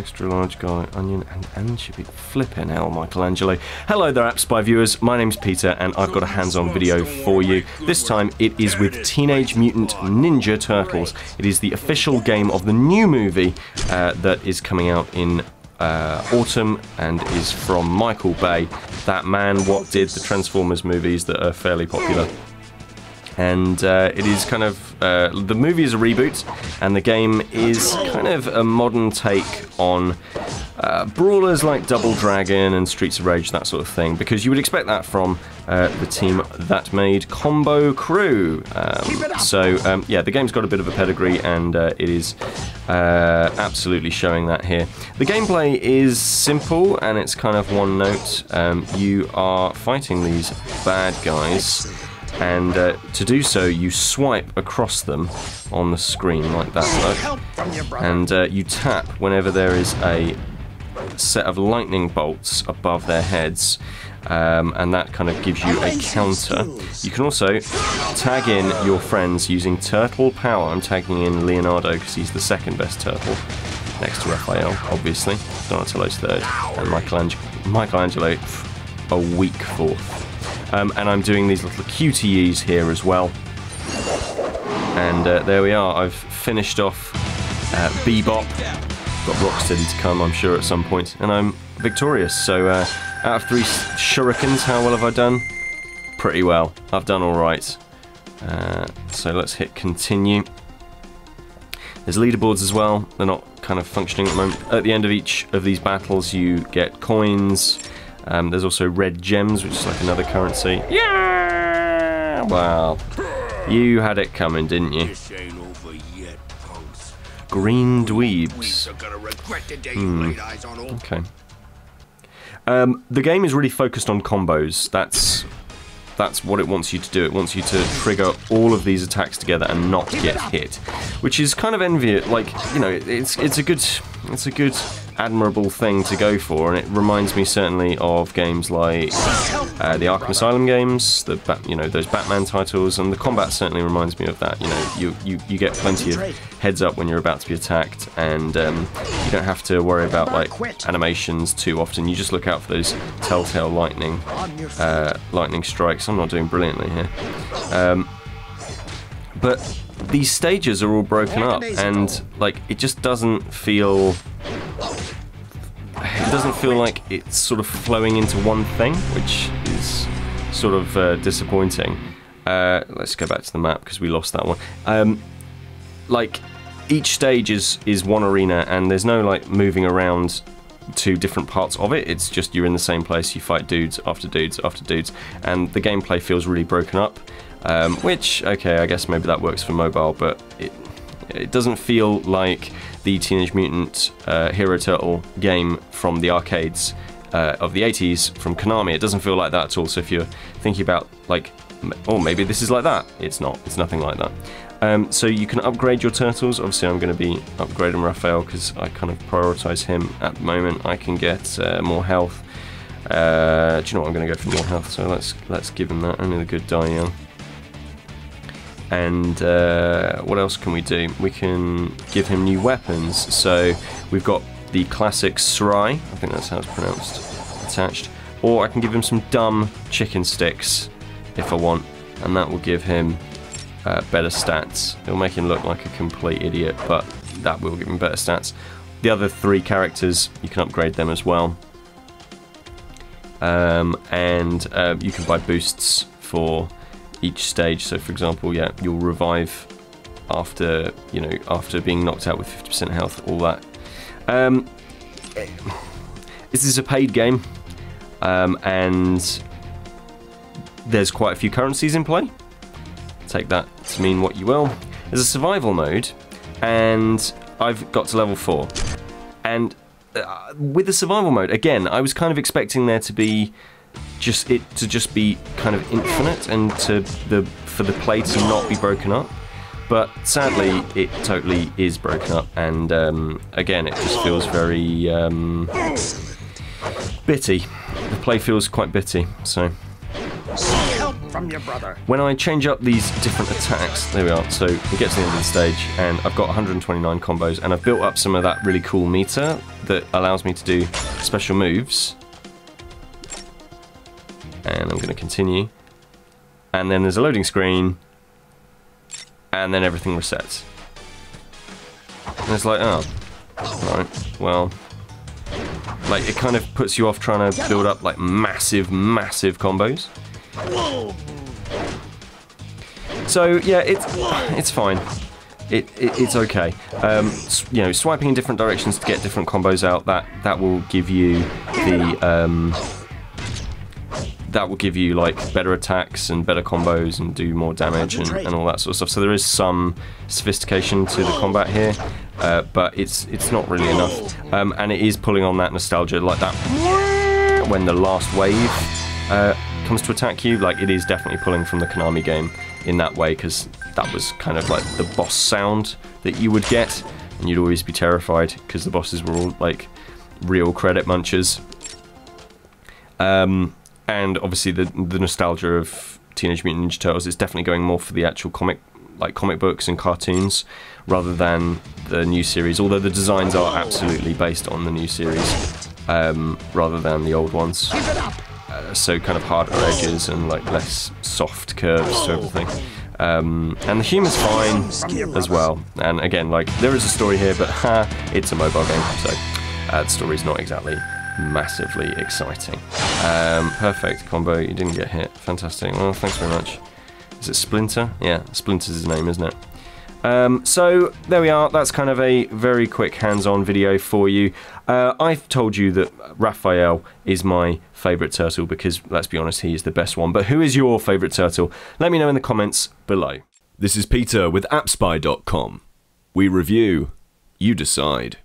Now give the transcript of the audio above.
extra large garlic, onion, and anchovy. Flippin' hell, Michelangelo. Hello there, App Spy viewers. My name's Peter, and I've got a hands-on video for you. This time, it is with Teenage Mutant Ninja Turtles. It is the official game of the new movie that is coming out in autumn and is from Michael Bay, that man what did the Transformers movies that are fairly popular. And it is kind of, the movie is a reboot, and the game is kind of a modern take on brawlers like Double Dragon and Streets of Rage, that sort of thing, because you would expect that from the team that made Combo Crew. Yeah, the game's got a bit of a pedigree, and it is absolutely showing that here. The gameplay is simple, and it's kind of one note. You are fighting these bad guys, and to do so you swipe across them on the screen like that, look. And you tap whenever there is a set of lightning bolts above their heads, and that kind of gives you a counter. You can also tag in your friends using turtle power. I'm tagging in Leonardo because he's the second best turtle, next to Raphael, obviously. Donatello's third, and Michelangelo a weak fourth. And I'm doing these little QTEs here as well. And there we are. I've finished off Bebop. Got Rocksteady to come, I'm sure, at some point. And I'm victorious. So out of 3 shurikens, how well have I done? Pretty well. I've done alright. So let's hit continue. There's leaderboards as well. They're not kind of functioning at the moment. At the end of each of these battles, you get coins. There's also red gems, which is like another currency. Yeah! Well, you had it coming, didn't you? Green dweebs. Okay. The game is really focused on combos. That's what it wants you to do. It wants you to trigger all of these attacks together and not get hit, which is kind of envious. Like, you know, it's a good, admirable thing to go for, and it reminds me certainly of games like the Arkham Asylum games, those Batman titles, and the combat certainly reminds me of that. You know, you get plenty of heads up when you're about to be attacked, and you don't have to worry about like animations too often. You just look out for those telltale lightning strikes. I'm not doing brilliantly here, but these stages are all broken up, and like it just doesn't feel. It doesn't feel like it's sort of flowing into one thing, which is sort of disappointing. Let's go back to the map because we lost that one. Like each stage is one arena, and there's no like moving around to different parts of it. It's just you're in the same place. You fight dudes after dudes after dudes, and the gameplay feels really broken up. Which, okay, I guess maybe that works for mobile, but it doesn't feel like the Teenage Mutant Hero Turtle game from the arcades of the 80s from Konami. It doesn't feel like that at all. So if you're thinking about like, oh, maybe this is like that, it's not. It's nothing like that. So you can upgrade your turtles. Obviously, I'm going to be upgrading Raphael because I kind of prioritize him at the moment. I can get more health. Do you know what? I'm going to go for more health. So let's give him that. Only the good die young. And what else can we do? We can give him new weapons. So we've got the classic Sry, I think that's how it's pronounced, attached. Or I can give him some dumb chicken sticks if I want, and that will give him better stats. It'll make him look like a complete idiot, but that will give him better stats. The other 3 characters, you can upgrade them as well. And you can buy boosts for each stage. So for example, yeah, you'll revive after being knocked out with 50% health, all that. This is a paid game, and there's quite a few currencies in play. Take that to mean what you will. There's a survival mode, and I've got to level 4. And with the survival mode, again, I was kind of expecting there to be just be kind of infinite, and for the play to not be broken up. But sadly, it totally is broken up, and again, it just feels very bitty. The play feels quite bitty, so from your brother. When I change up these different attacks, there we are, so we get to the end of the stage, and I've got 129 combos, and I've built up some of that really cool meter that allows me to do special moves. And I'm going to continue. And then there's a loading screen, and then everything resets. And it's like, oh, right, well, like, it kind of puts you off trying to build up, like, massive combos. So, yeah, it's fine. It's okay. You know, swiping in different directions to get different combos out, that will give you the, that will give you, like, better attacks and better combos and do more damage and all that sort of stuff. So there is some sophistication to the combat here, but it's not really enough. And it is pulling on that nostalgia, like that when the last wave comes to attack you. Like, it is definitely pulling from the Konami game in that way, because that was kind of like the boss sound that you would get, and you'd always be terrified because the bosses were all like real credit munchers. And obviously the nostalgia of Teenage Mutant Ninja Turtles is definitely going more for the actual comic books and cartoons rather than the new series, although the designs are absolutely based on the new series rather than the old ones. So kind of harder edges and like less soft curves to everything. And the humor's fine as well. And again, like, there is a story here, but it's a mobile game, so the story's not exactly massively exciting. Perfect combo, you didn't get hit. Fantastic. Well, thanks very much. Is it Splinter? Yeah, Splinter's his name, isn't it? So there we are. That's kind of a very quick hands-on video for you. I've told you that Raphael is my favourite turtle because, let's be honest, he is the best one. But who is your favourite turtle? Let me know in the comments below. This is Peter with appspy.com. We review, you decide.